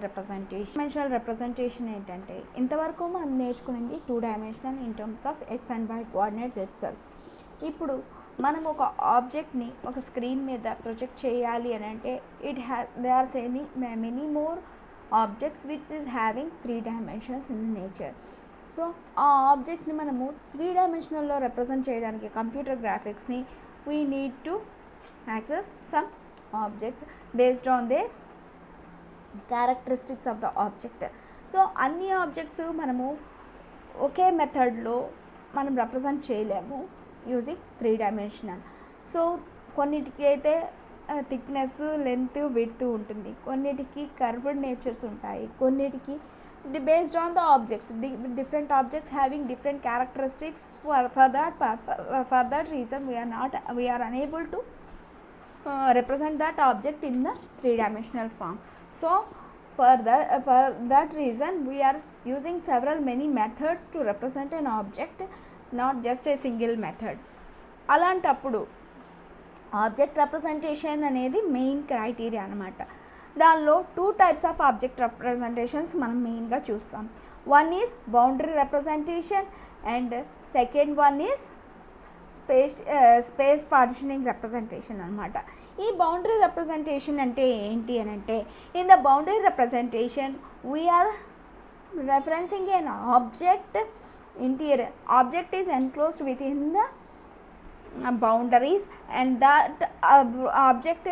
Representation ఏంటంటే ఇంతవరకు మనం నేర్చుకునేది 2 dimensional in terms of x and y coordinates itself. ఇప్పుడు మనం ఒక ఆబ్జెక్ట్ని ఒక స్క్రీన్ మీద ప్రొజెక్ట్ చేయాలి అని అంటే they are many more objects which is having 3 dimensions in nature. So ఆ ఆబ్జెక్ట్స్ని మనము 3 డైమెన్షనల్లో రిప్రజెంట్ చేయడానికి కంప్యూటర్ గ్రాఫిక్స్ని we need to access some objects based on they characteristics of the object. So అన్ని ఆబ్జెక్ట్స్ మనము ఒకే మెథడ్లో మనం రిప్రజెంట్ చేయలేము యూజింగ్ 3 డైమెన్షనల్. సో కొన్నిటికి అయితే థిక్నెస్, లెంత్, విడ్త్ ఉంటుంది, కొన్నిటికి కర్వ్డ్ నేచర్స్ ఉంటాయి, కొన్నిటికి based on the objects, different objects having different characteristics. For that reason we are unable to represent that object in the 3 dimensional form. So for that reason we are using many methods to represent an object, not just a single method. అలాంటప్పుడు object representation అనేది main criteria అన్నమాట. దానిలో 2 types of object representations మనం మెయిన్గా చూస్తాం. One is boundary representation and second one is space partitioning representation అనమాట. ఈ boundary representation అంటే ఏంటి అని అంటే, in the boundary representation we are referencing an object interior. Object is enclosed within the boundaries and that object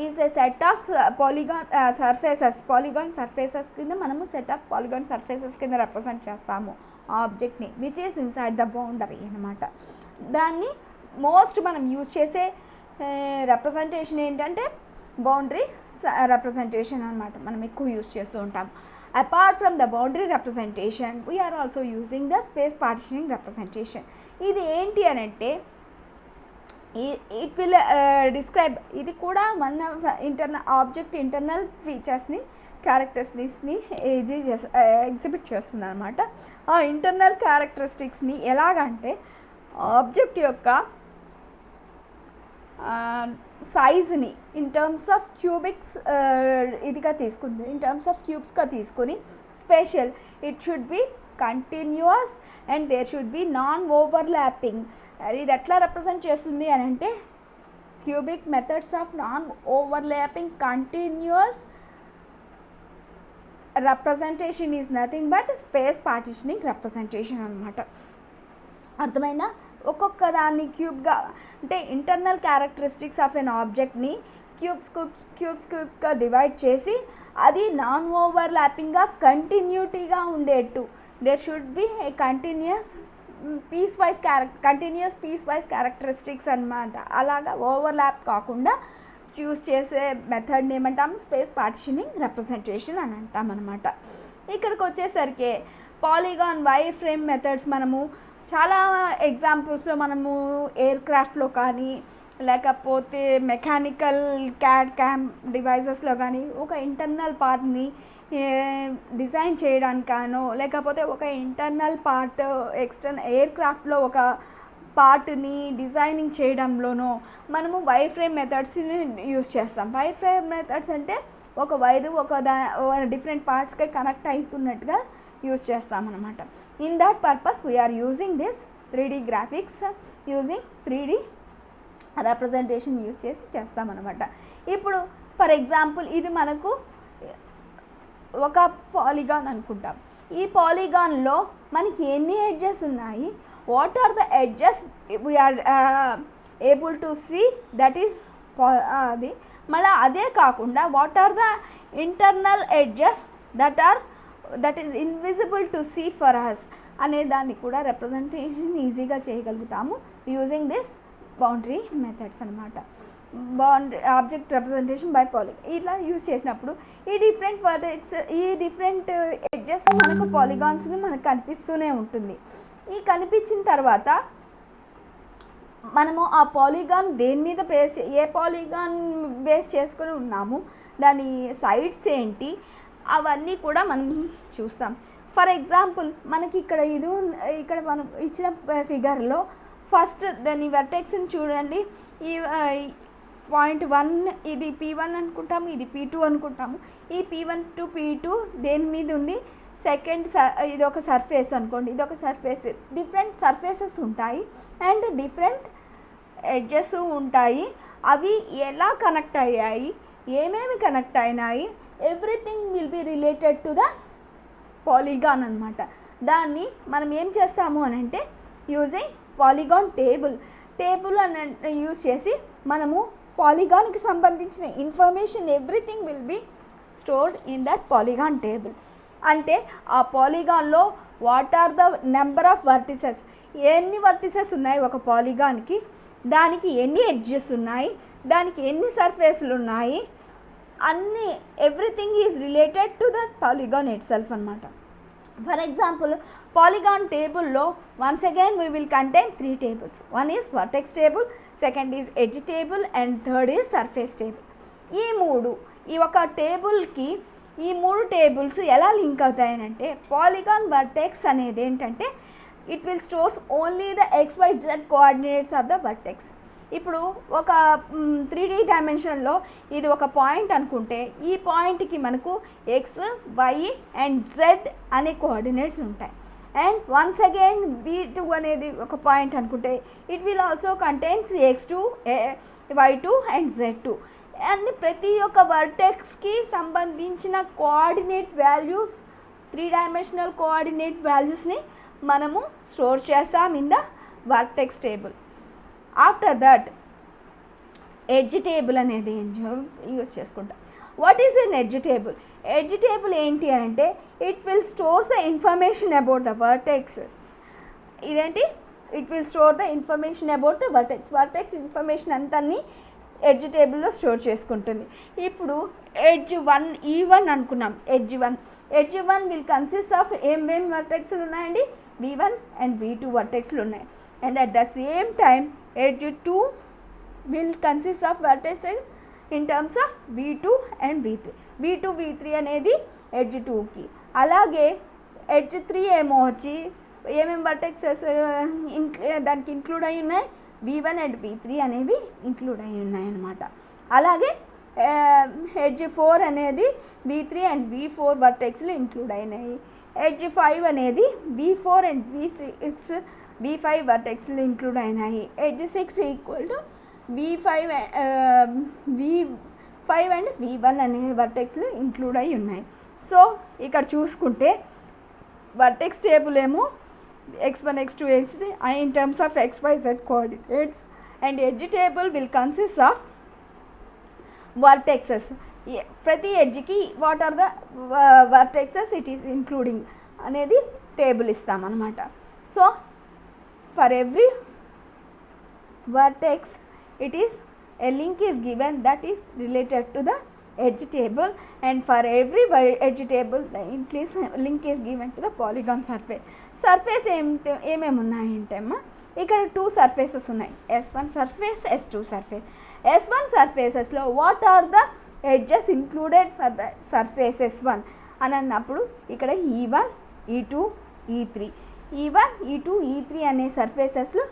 is a set of polygon surfaces కింద మనము set of polygon surfaces కింద represent చేస్తాము ఆబ్జెక్ట్ని which is inside the boundary అనమాట. దాన్ని most మనం use చేసే representation ఏంటంటే బౌండరీ రిప్రజెంటేషన్ అనమాట. మనం ఎక్కువ యూజ్ చేస్తూ ఉంటాం. Apart from the boundary representation we are also using the space partitioning representation. ఇది ఏంటి అని అంటే ఇట్ విల్ డిస్క్రైబ్, ఇది కూడా మన ఆబ్జెక్ట్ ఇంటర్నల్ ఫీచర్స్ని, క్యారెక్టరిస్టిక్స్ని ఎగ్జిబిట్ చేస్తుంది అనమాట. ఆ ఇంటర్నల్ క్యారెక్టరిస్టిక్స్ని ఎలాగంటే ఆబ్జెక్ట్ యొక్క సైజ్ని ఇన్ టర్మ్స్ ఆఫ్ క్యూబిక్స్ ఇదిగా తీసుకుంది, ఇన్ టర్మ్స్ ఆఫ్ క్యూబ్స్గా తీసుకొని special it should be continuous and there should be non overlapping. ఇది ఎట్లా రిప్రజెంట్ చేస్తుంది అని అంటే cubic methods of non overlapping continuous representation is nothing but space partitioning representation అనమాట. అర్థమైందా? ఒక్కొక్క దాన్ని క్యూబ్గా అంటే internal characteristics of an ఆబ్జెక్ట్ని క్యూబ్స్గా divide చేసి అది నాన్ ఓవర్లాపింగ్గా కంటిన్యూటీగా ఉండేట్టు there should be a continuous piece wise characteristics అనమాట. అలాగా ఓవర్లాప్ కాకుండా యూస్ చేసే మెథడ్ని ఏమంటాం? స్పేస్ పార్టిషనింగ్ రిప్రజెంటేషన్ అని అంటాం అనమాట. ఇక్కడికి వచ్చేసరికి పాలిగాన్ వైర్ ఫ్రేమ్ మెథడ్స్ మనము చాలా ఎగ్జాంపుల్స్లో మనము ఎయిర్ క్రాఫ్ట్లో కానీ లేకపోతే మెకానికల్ క్యామ్ డివైజెస్లో కానీ ఒక ఇంటర్నల్ పార్ట్ని డిజైన్ చేయడానికానో లేకపోతే ఒక ఇంటర్నల్ పార్ట్ ఎయిర్ క్రాఫ్ట్లో ఒక పార్ట్ని డిజైనింగ్ చేయడంలోనో మనము వైర్ ఫ్రేమ్ మెథడ్స్ని యూజ్ చేస్తాం. వైర్ ఫ్రేమ్ మెథడ్స్ అంటే ఒక వైరు డిఫరెంట్ పార్ట్స్కి కనెక్ట్ అవుతున్నట్టుగా యూజ్ చేస్తామన్నమాట. In that purpose we are using this 3D graphics using 3D representation use చేసి చేస్తామన్నమాట. ఇప్పుడు ఫర్ ఎగ్జాంపుల్ ఇది మనకు ఒక పాలిగాన్ అనుకుంటాం. ఈ పాలిగాన్లో మనకి ఎన్ని ఎడ్జెస్ ఉన్నాయి, what are the edges we are able to see, that is అది. మళ్ళీ అదే కాకుండా what are the internal edges that is invisible to see for us అనే దాన్ని కూడా రిప్రజెంటేషన్ ఈజీగా చేయగలుగుతాము యూజింగ్ దిస్ బౌండరీ మెథడ్స్ అనమాట. ఆబ్జెక్ట్ రిప్రజెంటేషన్ బై పాలిగాన్ ఇలా యూజ్ చేసినప్పుడు ఈ డిఫరెంట్ ఎడ్జెస్ మనకు పాలిగాన్స్ని మనకు కనిపిస్తూనే ఉంటుంది. ఈ కనిపించిన తర్వాత మనము ఆ పాలిగాన్ దేని మీద ఏ పాలిగాన్ బేస్ చేసుకొని ఉన్నాము, దాని సైడ్స్ ఏంటి, అవన్నీ కూడా మనం చూస్తాం. ఫర్ ఎగ్జాంపుల్ మనకి ఇక్కడ మనం ఇచ్చిన ఫిగర్లో ఫస్ట్ దాని వర్టెక్స్ని చూడండి. పాయింట్ 1 ఇది P1 అనుకుంటాము, ఇది P2 అనుకుంటాము. ఈ P1 టు P2 దేని మీద ఉంది, సెకండ్ ఇది ఒక సర్ఫేస్ అనుకోండి, ఇది ఒక సర్ఫేస్. డిఫరెంట్ సర్ఫేసెస్ ఉంటాయి అండ్ డిఫరెంట్ ఎడ్జెస్ ఉంటాయి. అవి ఎలా కనెక్ట్ అయ్యాయి, ఏమేమి కనెక్ట్ అయినాయి, everything will be related to the polygon అనమాట. దాన్ని మనం ఏం చేస్తాము అని అంటే యూజింగ్ పాలిగాన్ టేబుల్ అని యూజ్ చేసి మనము పాలిగాన్కి సంబంధించిన information everything will be stored in that polygon table. అంటే ఆ పాలిగాన్లో what are the number of vertices, ఎన్ని వర్టిసెస్ ఉన్నాయి ఒక పాలిగాన్కి, దానికి ఎన్ని ఎడ్జెస్ ఉన్నాయి, దానికి ఎన్ని సర్ఫేస్లు ఉన్నాయి, అన్నీ everything is related to that polygon it self అనమాట. ఫర్ ఎగ్జాంపుల్ పాలిగాన్ టేబుల్లో once again we will contain 3 tables. One is vertex table, second is edge table and third is surface table. ఈ ఒక టేబుల్కి ఈ 3 tables ఎలా link అవుతాయనంటే polygon vertex అనేది ఏంటంటే it will stores only the XYZ coordinates of the vertex. ఇప్పుడు ఒక 3D డైమెన్షన్లో ఇది ఒక పాయింట్ అనుకుంటే ఈ పాయింట్కి మనకు X, Y అండ్ Z అనే కోఆర్డినేట్స్ ఉంటాయి. అండ్ వన్స్ అగైన్ B2 అనేది ఒక పాయింట్ అనుకుంటే it will also contains X2, Y2 and Z2. And ప్రతి ఒక్క వర్టెక్స్కి సంబంధించిన కోఆర్డినేట్ వాల్యూస్ 3 dimensional కోఆర్డినేట్ వాల్యూస్ని మనము స్టోర్ చేస్తాం in the vertex table. After that edge table అనేది యూజ్ చేసుకుంటాం. What is an edge table? Edge table ఏంటి అంటే it will stores the information about the vertexes. ఇదేంటి, it will store the information about the vertex information అంతని edge టేబుల్లో store చేసుకుంటుంది. ఇప్పుడు edge 1 E1 అనుకున్నాం. ఎడ్జ్ 1 విల్ కన్సిస్ట్ ఆఫ్ ఏమేమి వర్టెక్స్లు ఉన్నాయండి, V1 అండ్ V2 వర్టెక్స్లు ఉన్నాయి. And at the same time edge 2 will consist of vertexes in terms of V2 and V3. V2, V3 అనేది ఎడ్జ్ 2కి. అలాగే ఎడ్జ్ 3 ఏమో వచ్చి ఏమేమి వర్టెక్సెస్ దానికి ఇంక్లూడ్ అయి ఉన్నాయి, V1 అండ్ V3 అనేవి ఇంక్లూడ్ అయి ఉన్నాయి అన్నమాట. అలాగే ఎడ్జ్ 4 అనేది V3 అండ్ V4 వర్టెక్స్లు ఇంక్లూడ్ అయినాయి. ఎడ్జ్ 5 అనేది V4 అండ్ V5 వర్టెక్స్లు ఇంక్లూడ్ అయినాయి. Edge 6 equal to V5 and V1 అనే వర్టెక్స్లు ఇంక్లూడ్ అయి ఉన్నాయి. సో ఇక్కడ చూసుకుంటే వర్టెక్స్ టేబుల్ ఏమో X1, X2, X3 in terms of XYZ coordinates, and edge table will consist of vertexes. ప్రతి ఎడ్జ్కి what are the vertexes it is including అనేది table ఇస్తామన్నమాట. So for every vertex it is a link is given that is related to the edge table, and for every edge table the link is given to the polygon surface. Surface ఏమేమి ఉన్నాయంటే అమ్మా ఇక్కడ 2 surfaces ఉన్నాయి, S1 surface, S2 surface. S1 సర్ఫేసెస్లో what are the edges included for the surface S1 అని అన్నప్పుడు ఇక్కడ E1, E2, E3. E1, E2, E3 అనే సర్ఫేసెస్లో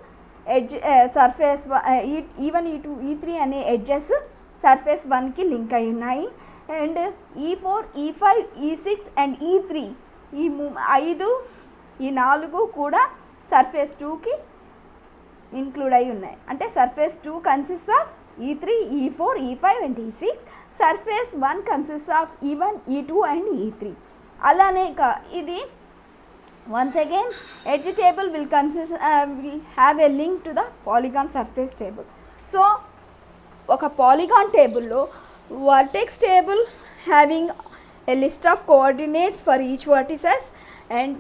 edge surface E1, E2, E3 అనే ఎడ్జెస్ సర్ఫేస్ 1కి లింక్ అయి ఉన్నాయి. And E4, E5, E6 and E3 ఈ 4 కూడా సర్ఫేస్ 2కి ఇంక్లూడ్ అయి ఉన్నాయి. అంటే surface 2 consist of E3, E4, E5 and E6. Surface 1 consist of E1, E2 and E3. అలానే ఇది once again edge table will have a link to the polygon surface table. So ఒక polygon table vertex table having a list of coordinates for each vertices, and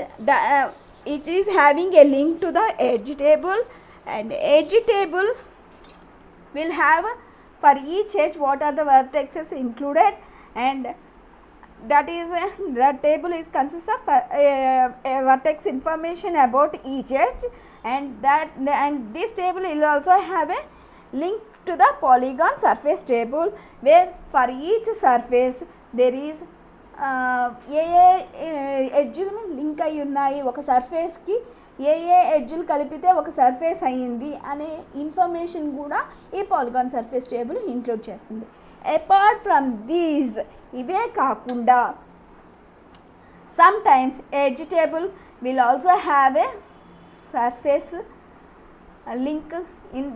it is having a link to the edge table, and edge table will have for each edge what are the vertices included, and that is the table is consists of a vertex information about each edge, and this table will also have a link to the polygon surface table, where for each surface there is ఎడ్జ్లు link అయి ఉన్నాయి, ఒక సర్ఫేస్కి ఏ ఎడ్జ్లు కలిపితే ఒక surface అయ్యింది అనే information కూడా ఈ పాలిగాన్ సర్ఫేస్ టేబుల్ ఇంక్లూడ్ చేస్తుంది. అపార్ట్ ఫ్రమ్ దీస్, ఇవే కాకుండా some times edge table will also have a surface link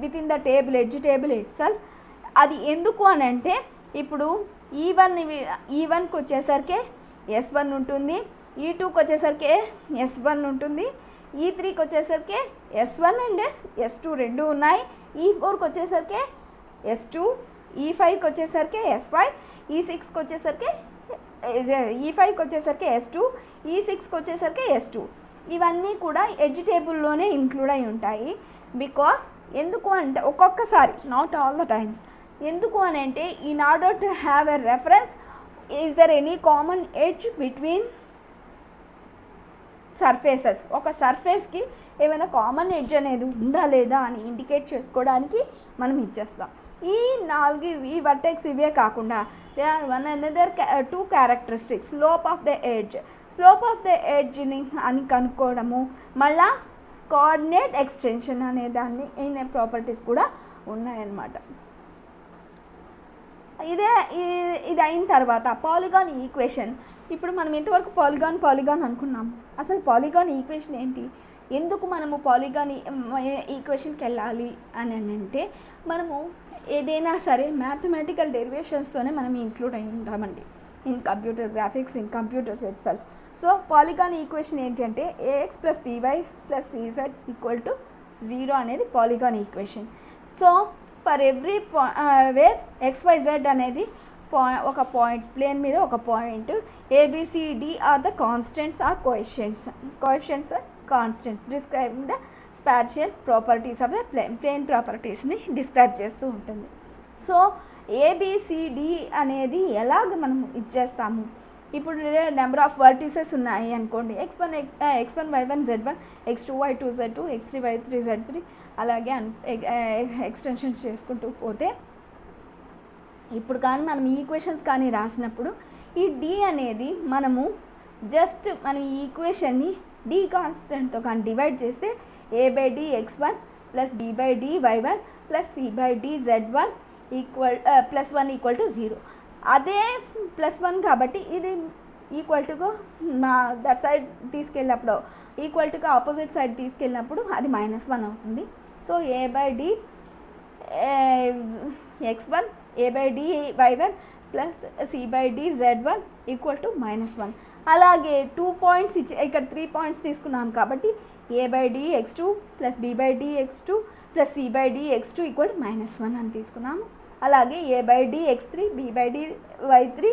with in the table, edge table it self. అది ఎందుకు అని అంటే, ఇప్పుడు E1కి వచ్చేసరికి S1 ఉంటుంది, E2కి వచ్చేసరికి S1 ఉంటుంది, E3కి వచ్చేసరికి S1 అండ్ S2 రెండు ఉన్నాయి, E4కి వచ్చేసరికి S2, E5కి వచ్చేసరికి S5, E6కి వచ్చేసరికి E5కి వచ్చేసరికి S2, E6కి వచ్చేసరికి S2. ఇవన్నీ కూడా ఎడ్జ్ టేబుల్లోనే ఇంక్లూడ్ అయి ఉంటాయి. బికాస్ ఎందుకు అంటే, ఒక్కొక్కసారి, నాట్ ఆల్ ద టైమ్స్, ఎందుకు అని అంటే, in order to have a reference, is there any common edge between surfaces, ఒక సర్ఫేస్కి ఏమైనా కామన్ ఎడ్జ్ అనేది ఉందా లేదా అని ఇండికేట్ చేసుకోవడానికి మనం ఇచ్చేస్తాం. ఈ వర్టెక్స్ ఇవే కాకుండా they are one another 2 characteristics. Slope of the ఎడ్జ్ని అని కనుక్కోవడము, మళ్ళా కోఆర్డినేట్ ఎక్స్టెన్షన్ అనే దాన్ని ఇన్ ప్రాపర్టీస్ కూడా ఉన్నాయన్నమాట. ఇది అయిన తర్వాత పాలిగాన్ ఈక్వేషన్. ఇప్పుడు మనం ఇంతవరకు పాలిగాన్ అనుకున్నాము. అసలు పాలిగాన్ ఈక్వేషన్ ఏంటి, ఎందుకు మనము పాలిగాన్ ఈక్వేషన్కి వెళ్ళాలి అని అంటే, మనము ఏదైనా సరే మ్యాథమెటికల్ డెరివేషన్స్తోనే మనం ఇంక్లూడ్ అయి ఉంటామండి in computer graphics, in computers it self. So polygon equation ఏంటి అంటే, AX + BY + CZ = 0 అనేది polygon equation. So for every where XYZ అనేది ఒక పాయింట్, ప్లేన్ మీద ఒక point, ABCD are the constants or coefficients constants describing the spatial properties of the plane ప్రాపర్టీస్ని describe చేస్తూ ఉంటుంది. సో ABCD అనేది ఎలాగ మనం ఇచ్చేస్తాము, ఇప్పుడు నెంబర్ ఆఫ్ వర్టిసెస్ ఉన్నాయి అనుకోండి, x1 y1 z1, x2 y2 z2, x3 y3 z3, అలాగే ఎక్స్టెన్షన్స్ చేసుకుంటూ పోతే, ఇప్పుడు కానీ మనం ఈక్వేషన్స్ కానీ రాసినప్పుడు ఈ D అనేది మనము జస్ట్ మనం ఈ ఈక్వేషన్ని D కాన్స్టెంట్తో కానీ డివైడ్ చేస్తే A/D x1 + B/D y1 + C/D z1 +1 = 0. అదే +1 కాబట్టి ఇది ఈక్వల్టుగా దట్ సైడ్ తీసుకెళ్ళినప్పుడు, ఈక్వల్టుగా ఆపోజిట్ సైడ్ తీసుకెళ్ళినప్పుడు అది -1 అవుతుంది. So A/D x1 A/D y1 + C/D z1 = -1. అలాగే 2 పాయింట్స్ ఇక్కడ 3 పాయింట్స్ తీసుకున్నాం కాబట్టి A/D x2 + B/D x2 + C/D x2 = -1 అని తీసుకున్నాము. అలాగే A/D x3 B/D y3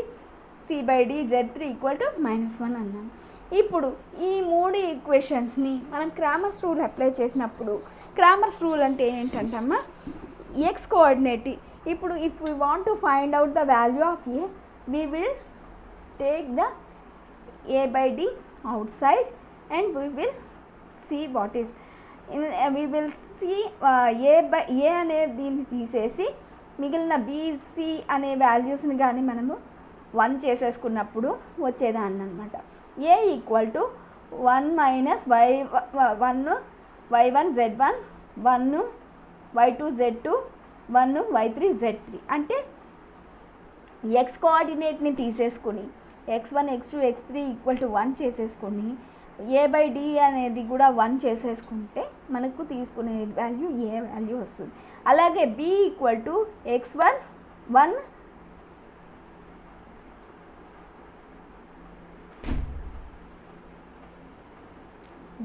C/D z3 = -1 అన్నాము. ఇప్పుడు ఈ 3 ఈక్వేషన్స్ని మనం క్రామర్స్ రూల్ అప్లై చేసినప్పుడు, క్రామర్స్ రూల్ అంటే ఏంటంటమ్మా, x కోఆర్డినేట్. ఇప్పుడు if we want to find out the value of A, we will take the A/D outside and we will see what is we will see A అనే దీన్ని తీసేసి మిగిలిన BC అనే వాల్యూస్ని కానీ మనము 1 చేసేసుకున్నప్పుడు వచ్చేదాన్ని అనమాట. A = 1 - 1 y1 z1, 1 y2 z2, 1 y3 z3. అంటే x కోఆర్డినేట్ని తీసేసుకుని x1 x2 x3 = 1 చేసేసుకొని A/D అనేది కూడా 1 చేసేసుకుంటే మనకు తీసుకునే వాల్యూ A వాల్యూ వస్తుంది. అలాగే B = x1 1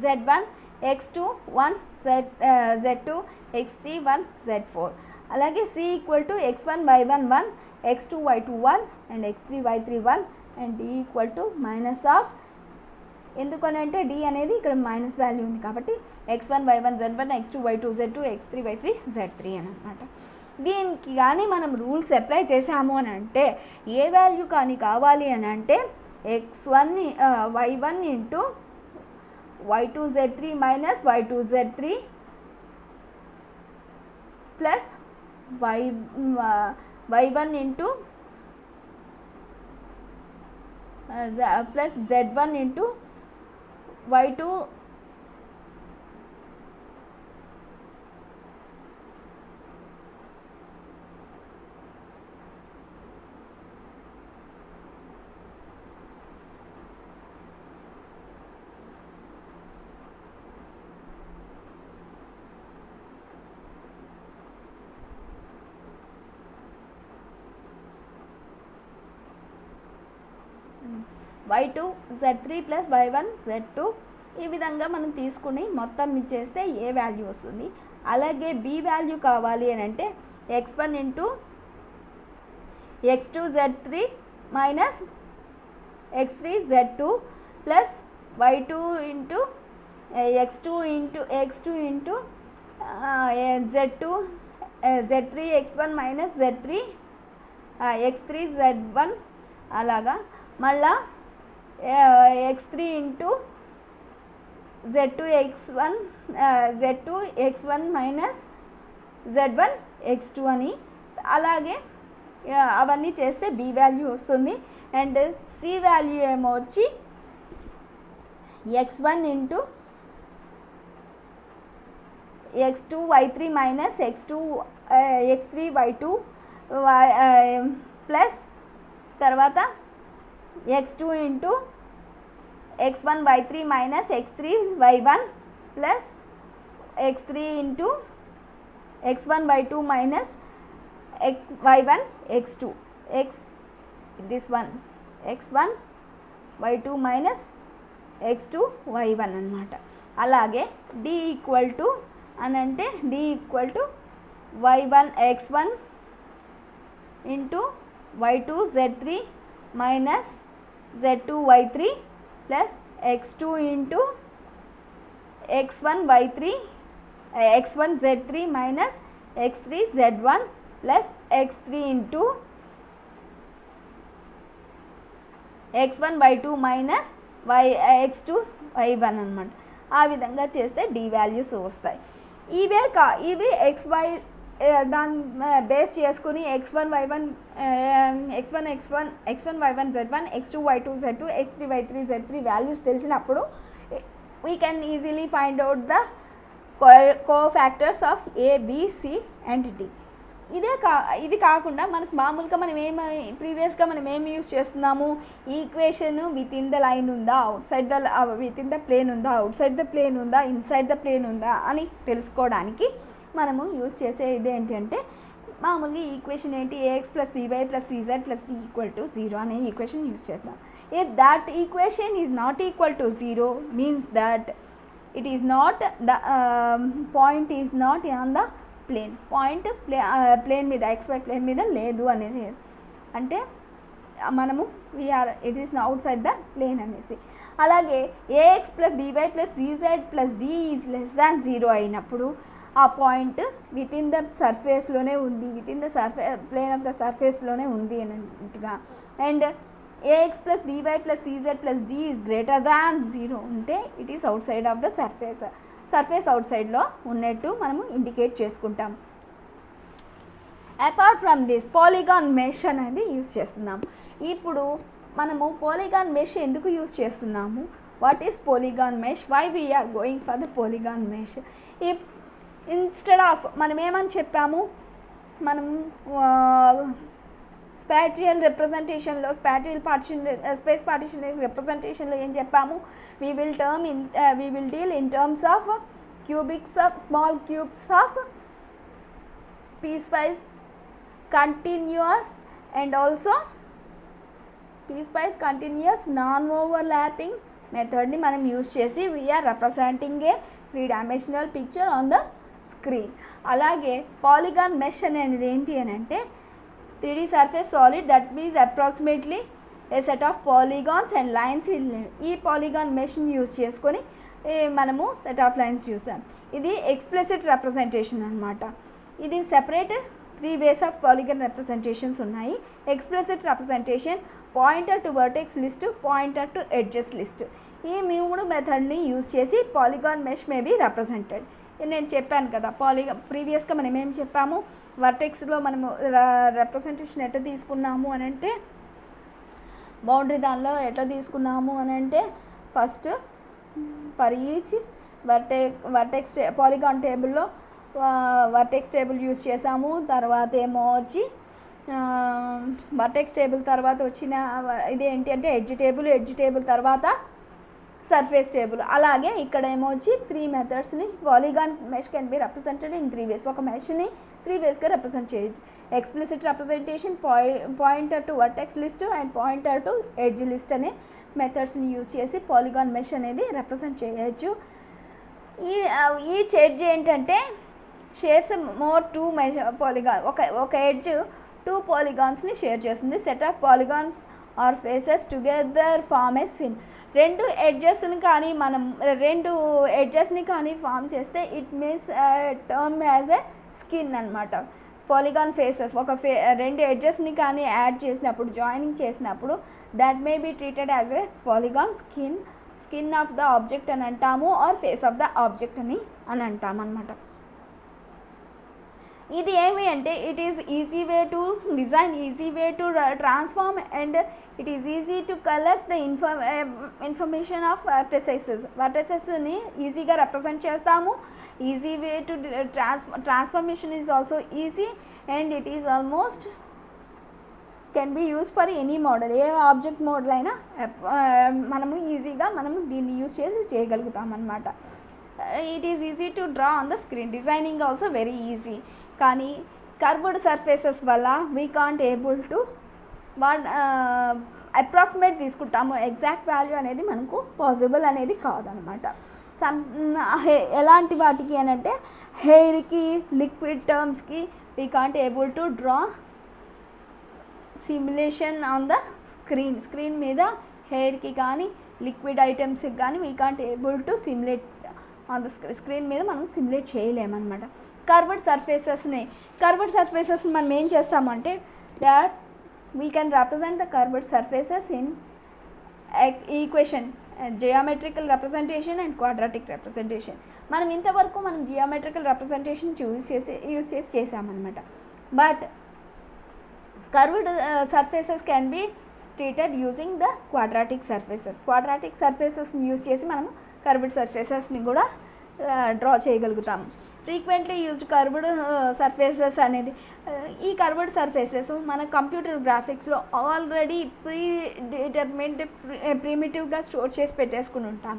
z1, x2 1 z2, x3 1 z4. అలాగే C = x1 y1 1, x2 y2 1 and x3 y3 1 and D = ఎందుకనంటే D అనేది ఇక్కడ మైనస్ వాల్యూ ఉంది కాబట్టి x1 y1 z1, x2 y2 z2, x3 y3 z3 అని అనమాట. దీనికి కానీ మనం రూల్స్ అప్లై చేసాము అని అంటే, ఏ వాల్యూ కానీ కావాలి అని అంటే x1 y1 × y2 z3 - y2 z3 plus y1 plus z1 × y2 y2 z3 plus y1 z2 ఈ విధంగా మనం తీసుకుని మొత్తం ఇచ్చేస్తే ఏ వాల్యూ వస్తుంది. అలాగే బి వాల్యూ కావాలి అని అంటే x1 into x2 z3 minus x3 z2 plus y2 into x2 into z2 z3 x1 minus z3 x3 z1 అలాగా మళ్ళా x3 into z2 x1 minus z1 x2 అని అలాగే అవన్నీ చేస్తే బి వాల్యూ వస్తుంది. అండ్ సి వాల్యూ ఏమో వచ్చి x1 into x2 y3 minus x3 y2 plus తర్వాత x2 into x1 y3 minus x3 y1 plus x3 into x1 y2 minus y1 x2 x1 y2 minus x2 y1 అన్నమాట. అలాగే d equal to అని అంటే d equal to y1 x1 into y2 z3 minus z2 y3 plus x2 into x1 z3 minus x3 z1 plus x3 into x1 y2 minus x2 y1 అన్నమాట. ఆ విధంగా చేస్తే D values వస్తాయి. ఇవి xy దాన్ని base చేసుకుని x1 y1 z1 x2 y2 z2 x3 y3 z3 values తెలిసినప్పుడు we can easily find out the cofactors of A B C and D. ఇది కాకుండా మనకు మామూలుగా మనం ప్రీవియస్గా మనం ఏమి యూజ్ చేస్తున్నాము, equation with in the line ఉందా, విత్ ఇన్ ద ప్లేన్ ఉందా, అవుట్ సైడ్ ద ప్లేన్ ఉందా, ఇన్సైడ్ ద ప్లేన్ ఉందా అని తెలుసుకోవడానికి మనము యూజ్ చేసేది ఏంటంటే మామూలుగా ఈక్వేషన్ ఏంటి, a x plus by plus CZ plus d equal to 0 అనే ఈక్వేషన్ యూజ్ చేస్తాం. If that equation is not equal to 0 means that it is not the point is not on the plane. Plane మీద XY plane మీద లేదు అనేది అంటే మనము it is outside the plane అనేసి. అలాగే a x plus by plus CZ plus D is less than 0 అయినప్పుడు ఆ పాయింట్ విత్ ఇన్ ద సర్ఫేస్లోనే ఉంది, within the plane of the సర్ఫేస్లోనే ఉంది అన్నట్టుగా. And AX plus by plus CZ plus D is greater than 0 ఉంటే it is outside of the surface అవుట్ సైడ్లో ఉన్నట్టు మనము ఇండికేట్ చేసుకుంటాం. Apart from this polygon mesh అనేది యూజ్ చేస్తున్నాము. ఇప్పుడు మనము పాలిగాన్ మెష్ ఎందుకు యూజ్ చేస్తున్నాము, what is polygon mesh, why we are going for the polygon mesh. Instead of మనం ఏమని చెప్పాము, మనం స్పాటియల్ రిప్రజెంటేషన్లో స్పేస్ పార్టిషన్ రిప్రజెంటేషన్లో ఏం చెప్పాము, we will deal in terms of cubics of small cubes of piecewise continuous and also piecewise continuous non-overlapping మెథడ్ని మనం use చేసి we are representing a 3-dimensional picture on the screen. అలాగే polygon mesh అనేది ఏంటి అని అంటే 3D surface solid that means approximately a set of polygons and lines. ఈ polygon మెష్ని use చేసుకొని మనము సెట్ ఆఫ్ లైన్స్ చూసాం. ఇది ఎక్స్ప్లిసిట్ రిప్రజెంటేషన్ అనమాట. ఇది separate 3 ways of polygon representations ఉన్నాయి. Explicit representation, pointer to vertex list, pointer to edges list. ఈ 3 మెథడ్ని యూజ్ చేసి polygon mesh may be represented. నేను చెప్పాను కదా ప్రీవియస్గా మనం ఏం చెప్పాము, వర్టెక్స్లో మనము రిప్రజెంటేషన్ ఎట్లా తీసుకున్నాము అని అంటే, బౌండరీ దానిలో ఎట్లా తీసుకున్నాము అని అంటే first for each vertex polygon టేబుల్లో వర్టెక్స్ టేబుల్ యూజ్ చేసాము. తర్వాత ఏమో వచ్చి వర్టెక్స్ టేబుల్ తర్వాత వచ్చిన ఇది ఏంటి అంటే ఎడ్జ్ టేబుల్ తర్వాత సర్ఫేస్ టేబుల్. అలాగే ఇక్కడ ఏమో వచ్చి 3 మెథడ్స్ని polygon mesh can be represented in 3 ways. ఒక మెష్ని 3 వేస్గా రిప్రజెంట్ చేయొచ్చు. Explicit representation, pointer to vertex list and pointer to edge list అనే మెథడ్స్ని యూజ్ చేసి పాలిగాన్ మెష్ అనేది రిప్రజెంట్ చేయొచ్చు. ఈ ఎడ్జ్ ఏంటంటే షేర్స్ మోర్ 2 పాలిగాన్, ఒక ఎడ్జ్ 2 పాలిగాన్స్ని షేర్ చేస్తుంది. Set of polygons or faces together form A scene. 2 ఎడ్జెస్ని కానీ ఫామ్ చేస్తే it means term as a skin అనమాట. పాలిగాన్ ఫేసెస్ 2 ఎడ్జెస్ని కానీ యాడ్ చేసినప్పుడు, జాయినింగ్ చేసినప్పుడు that may be treated as a polygon skin of the object అని అంటాము, or face of the object అని అంటాము అనమాట. ఇది ఏమి అంటే it is easy way to design, easy way to transform and it is easy to collect the information of వర్టెసెస్ని ఈజీగా రిప్రజెంట్ చేస్తాము. Easy way to transformation is also easy and it is almost can be use for any model. A object model అయినా మనము దీన్ని use చేసి చేయగలుగుతాం అన్నమాట. It is easy to draw on the screen. Designing also very easy. కానీ curved surfaces వల్ల we can't able to approximate తీసుకుంటాము. Exact value అనేది మనకు పాసిబుల్ అనేది కాదనమాట. ఎలాంటి వాటికి అని అంటే హెయిర్కి, లిక్విడ్ టర్మ్స్కి we can't able to draw simulation on the screen మీద హెయిర్కి కానీ లిక్విడ్ ఐటమ్స్కి కానీ we can't able to simulate on the screen మీద మనం సిమ్యులేట్ చేయలేమన్నమాట. కర్వ్డ్ సర్ఫేసెస్ని మనం ఏం చేస్తామంటే that we can represent the curved surfaces in equation, geometrical representation and quadratic representation. మనం ఇంతవరకు geometrical representation యూజ్ చేసి చేసామన్నమాట. But curved surfaces can be treated using the quadratic surfaces use చేసి మనము కర్వ్డ్ సర్ఫేసెస్ని కూడా డ్రా చేయగలుగుతాము. ఫ్రీక్వెంట్లీ యూజ్డ్ కర్వ్డ్ సర్ఫేసెస్ అనేది ఈ కర్వ్డ్ సర్ఫేసెస్ మన కంప్యూటర్ గ్రాఫిక్స్లో ఆల్రెడీ ప్రిమిటివ్గా స్టోర్ చేసి పెట్టేసుకుని ఉంటాం.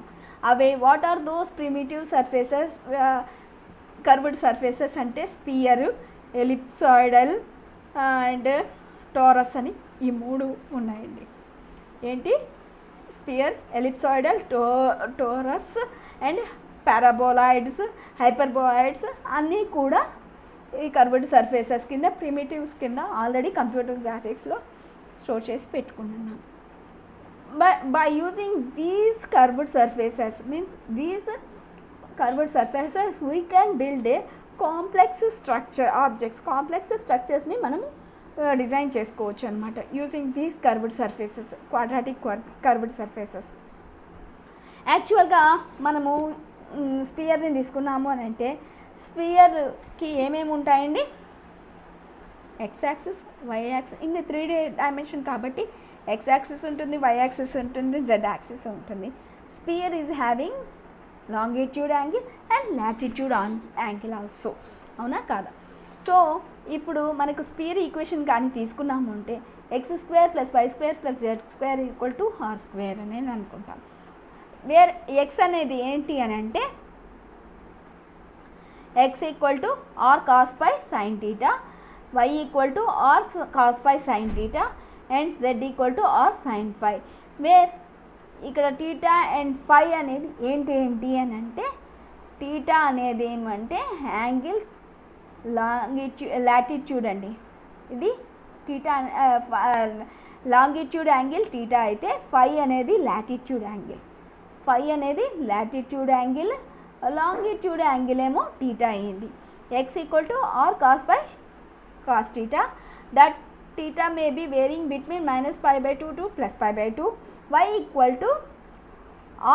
What are those primitive surfaces? Curved surfaces అంటే స్పియర్, ఎలిప్సాయిడల్ అండ్ టోరస్ అని ఈ 3 ఉన్నాయండి. ఏంటి? Sphere, ellipsoidal, torus and paraboloids, hyperboloids అన్నీ కూడా ఈ కర్వ్డ్ సర్ఫేసెస్ కింద, ప్రిమిటివ్స్ కింద ఆల్రెడీ కంప్యూటర్ గ్రాఫిక్స్లో స్టోర్ చేసి పెట్టుకుంటున్నాం. By using these curved surfaces we can build a complex స్ట్రక్చర్స్ని మనం డిజైన్ చేసుకోవచ్చు అనమాట. Using these curved surfaces, quadratic curved surfaces. యాక్చువల్గా మనము స్పియర్ని తీసుకున్నాము అని అంటే స్పియర్కి ఏమేమి ఉంటాయండి? ఎక్స్ యాక్సిస్, వై యాక్సిస్, ఇన్ని 3D డైమెన్షన్ కాబట్టి ఎక్స్ యాక్సిస్ ఉంటుంది, వై యాక్సిస్ ఉంటుంది, జెడ్ యాక్సిస్ ఉంటుంది. Spear is having longitude angle and latitude angle also. అవునా కాదా? సో ఇప్పుడు మనకు స్పియర్ ఈక్వేషన్ కానీ తీసుకున్నాము అంటే x² + y² + z² = r² అని అనుకుంటాం. వేర్ x అనేది ఏంటి అని అంటే x = r cos phi sin theta, y = r cos phi sin theta and z = r sin phi. Wear ఇక్కడ θ అండ్ phi అనేది ఏంటి అని అంటే θ అనేది ఏమంటే యాంగిల్ లాటిట్యూడ్ అండి. ఇది θ లాంగిట్యూడ్ యాంగిల్ θ అయితే phi అనేది లాటిట్యూడ్ యాంగిల్. phi అనేది లాటిట్యూడ్ యాంగిల్, లాంగిట్యూడ్ యాంగిల్ ఏమో θ అయింది. x = r cos phi cos theta, that theta may be varying between -π/2 to +π/2. y =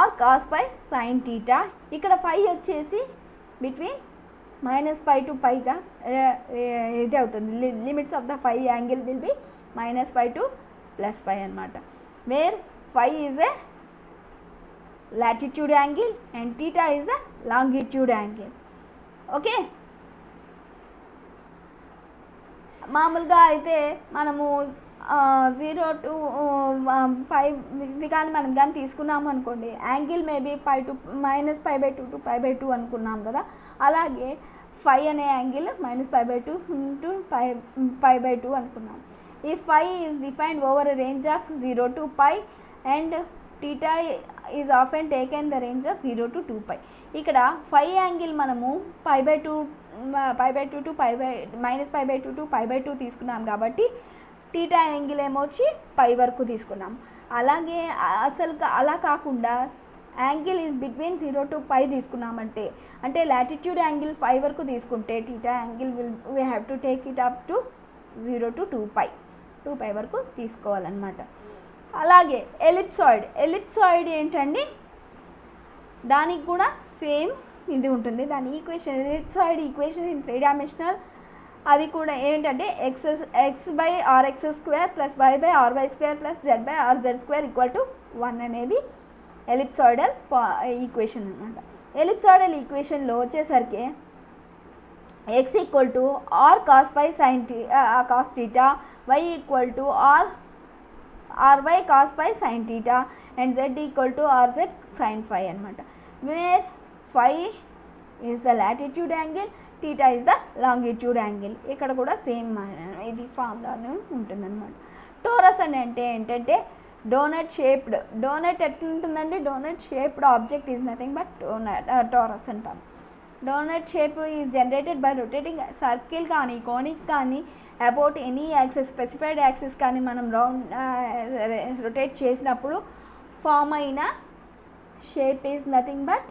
r cos phi sin theta, ఇక్కడ phi వచ్చేసి between -π to πగా ఇది అవుతుంది. Limits of the phi angle will be -π to +π అనమాట. Where phi is a latitude angle and theta is the longitude angle. Okay, మామూలుగా అయితే మనము 0 to π ఇది కానీ మనం కానీ తీసుకున్నాము అనుకోండి, యాంగిల్ మేబీ -π/2 to π/2 అనుకున్నాం కదా. అలాగే ఫై అనే యాంగిల్ -π/2 to π/2 అనుకున్నాం. ఈ phi is defined over a range of 0 to π and theta is often taken the range of 0 to 2π. ఇక్కడ ఫై యాంగిల్ మనము π/2 to -π/2 to π/2 తీసుకున్నాం కాబట్టి టీటా యాంగిల్ ఏమొచ్చి పై వరకు తీసుకున్నాం. అలాగే అసలు అలా కాకుండా యాంగిల్ ఈజ్ బిట్వీన్ 0 to π తీసుకున్నామంటే, అంటే లాటిట్యూడ్ యాంగిల్ 5 వరకు తీసుకుంటే theta angle we have to take it up to 0 to 2π వరకు తీసుకోవాలన్నమాట. అలాగే ఎలిప్సాయిడ్ ఏంటండి, దానికి కూడా సేమ్ ఇది ఉంటుంది. దాని equation ellipsoid equation in 3 dimensional, అది కూడా ఏంటంటే x/rx² + y/ry² + z/rz² = 1 అనేది ఎలిప్సాయిడల్ ఈక్వేషన్ అనమాట. ఎలిప్సాయిడల్ ఈక్వేషన్లో వచ్చేసరికి x = r cos phi sin cos theta, y = ry cos phi sin theta and z = rz sin phi అనమాట. Where phi is the latitude angle, theta is the longitude angle. ఇక్కడ కూడా same ఇది ఫార్ములాను ఉంటుందన్నమాట. Torus అని అంటే ఏంటంటే doughnut shaped, doughnut ఎట్లుంటుందండి, doughnut shaped object is nothing but torus అంటాం. Doughnut shape is generated by rotating circle కానీ కోనిక్ కానీ about any axis, specified axis కానీ మనం రొటేట్ చేసినప్పుడు ఫామ్ అయిన shape is nothing but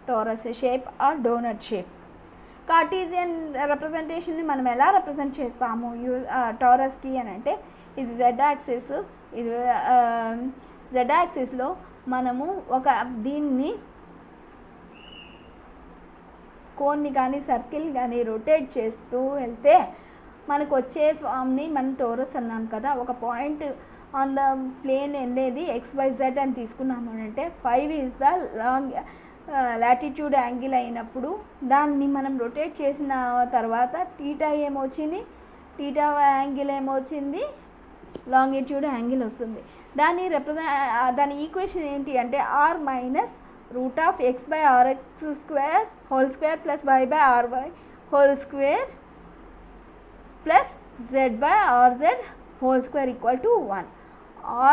torus shape or doughnut shape. Cartesian రిప్రజెంటేషన్ని మనం ఎలా రిప్రజెంట్ చేస్తాము టోరస్కి అని అంటే, ఇది జెడ్ యాక్సిస్, ఇది జెడ్ యాక్సిస్లో మనము ఒక దీన్ని కోన్ని కానీ సర్కిల్ కానీ రొటేట్ చేస్తూ వెళ్తే మనకు వచ్చే ఫామ్ని మనం టోరస్ అన్నాం కదా. ఒక పాయింట్ ఆన్ ద ప్లేన్ వెళ్ళేది XYZ అని తీసుకున్నాము అంటే 5 ఈజ్ ద లాటిట్యూడ్ యాంగిల్ అయినప్పుడు దాన్ని మనం రొటేట్ చేసిన తర్వాత టీటా ఏమొచ్చింది, టీటా యాంగిల్ ఏమొచ్చింది, లాంగిట్యూడ్ యాంగిల్ వస్తుంది. దాని ఈక్వేషన్ ఏంటి అంటే r - x/rx² whole square + y/ry whole square plus z/rz whole square = 1.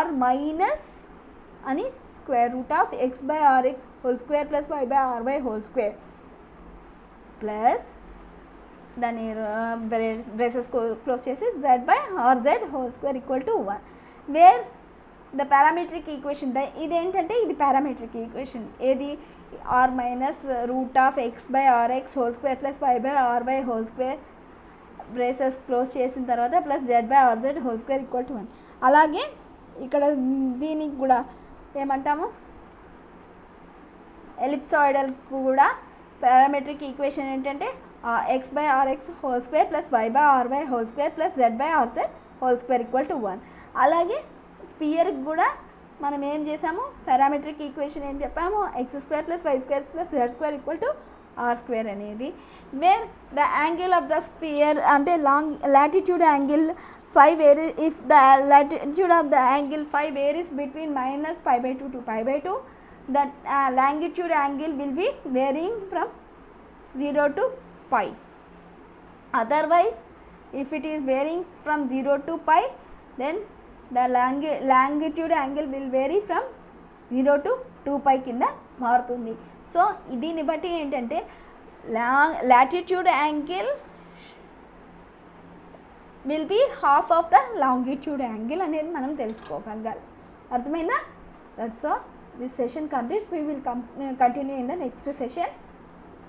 r minus అని √x/rx whole square + y/ry whole square plus దాని బ్రేసెస్ క్లోజ్ చేసి z/rz whole square = 1. Wear the parametric equation, ఇదేంటంటే ఇది parametric equation. ఏది r - √x/rx whole square + y/ry whole square braces close చేసిన తర్వాత plus z/rz whole square = 1. అలాగే ఇక్కడ దీనికి కూడా ఏమంటాము, ఎలిప్సాయిడల్కు కూడా పారామెట్రిక్ ఈక్వేషన్ ఏంటంటే x/rx whole square + y/ry whole square plus z/rz whole square = 1. అలాగే స్పియర్కి కూడా మనం ఏం చేసాము, పారామెట్రిక్ ఈక్వేషన్ ఏం చెప్పాము, x² + y² + z² = r² అనేది. Wear the angle of the spear అంటే latitude angle 5 varies, if the latitude of the angle 5 varies between -π/2 to π/2, that longitude angle will be varying from 0 to π. Otherwise, if it is varying from 0 to π, then the longitude angle will vary from 0 to 2π కింద మారుతుంది. So దీన్ని బట్టి ఏంటంటే latitude angle will be half of the longitude angle అనేది మనం తెలుసుకోగలగాలి. అర్థమైందా? That's all. This session completes. We will continue in the next session.